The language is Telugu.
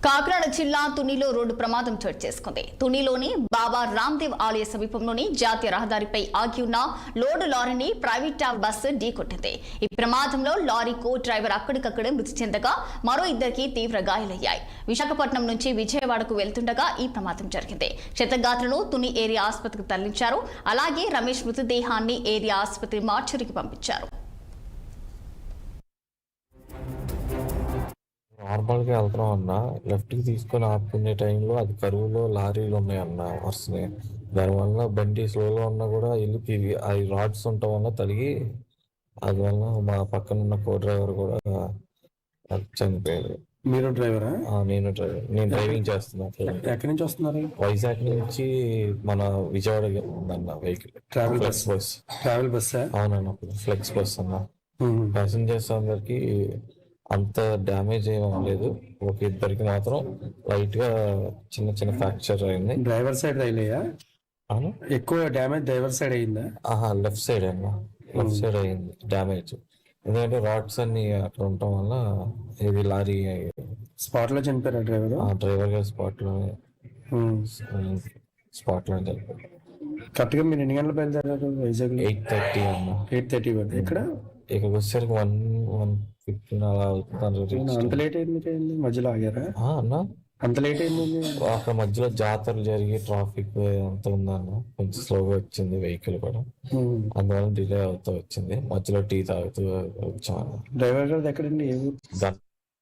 కాకినాడ జిల్లా తునిలో రోడ్డు ప్రమాదం చోటు చేసుకుంది. తునిలోని బాబా రామ్దేవ్ ఆలయ సమీపంలోని జాతీయ రహదారిపై ఆగి ఉన్న లోడు లారీని ప్రైవేట్ బస్సు ఢీకొట్టింది. ఈ ప్రమాదంలో లారీ కో డ్రైవర్ అక్కడికక్కడే మృతి చెందగా మరో ఇద్దరికి తీవ్ర గాయాలయ్యాయి. విశాఖపట్నం నుంచి విజయవాడకు వెళ్తుండగా ఈ ప్రమాదం జరిగింది. క్షతగాత్రులను తుని ఏరియా ఆసుపత్రికి తరలించారు. అలాగే రమేష్ మృతదేహాన్ని ఏరియా ఆసుపత్రి మార్చురికి పంపించారు. నార్మల్గా వెళ్తున్నాం అన్న, లెఫ్ట్కి తీసుకొని ఆపుకునే టైంలో అది కరువులో లారీలు ఉన్నాయన్న వరుసనే. దానివల్ల బండి స్లోలో ఉన్నా కూడా వెళ్ళి తిరిగి అవి రాడ్స్ ఉండటం వల్ల తలిగి అది వల్ల మా పక్కన ఉన్న కో డ్రైవర్ కూడా చనిపోయాడు. మీరు డ్రైవరా? నేను డ్రైవర్. నేను డ్రైవింగ్ చేస్తున్నాను. ఎక్కడి నుంచి వస్తున్నారు? వైజాగ్ నుంచి మన విజయవాడ ఉందన్న వెహికల్. Travel bus. అవునన్న, ఫ్లెక్స్ బస్ అన్న. ప్యాసింజర్స్ అందరికి అంత డ్యామేజ్ ఏం అవ్వలేదు. ఒక ఇద్దరికి మాత్రం లైట్ గా చిన్న చిన్న ఫ్రాక్చర్ అయింది. డ్రైవర్ సైడ్ రైలయ్యా? ఎక్కువ డ్యామేజ్ డ్రైవర్ సైడ్ అయిందా? లెఫ్ట్ సైడ్ అన్న, లెఫ్ట్ సైడ్ అయింది డ్యామేజ్. ఎందుకంటే రాడ్స్ అన్ని అట్లా ఉండటం వల్ల ఇది లారీ స్పాట్ లో చనిపోయారా డ్రైవర్? డ్రైవర్ గారు స్పాట్ లోనే చనిపోయారు. కరెక్ట్ గా మీరు ఎన్ని గంటలు బయలుదేరారు వైజాగ్? 8:30 అన్న. 8:30 ఇక్కడ ఇక్కడికి వచ్చేసరికి 1:15 అలా అవుతుంది. అంత లేట్ అయింది? మధ్యలో ఆగారా అన్న? అంత లేట్ అయింది? అక్కడ మధ్యలో జాతరలు జరిగి ట్రాఫిక్ అంత ఉందన్న, కొంచెం స్లోగా వచ్చింది వెహికల్ కూడా. అందువల్ల డిలే అవుతూ వచ్చింది. మధ్యలో టీ తాగుతూ వచ్చాను. డ్రైవర్ గారు ఎక్కడండి?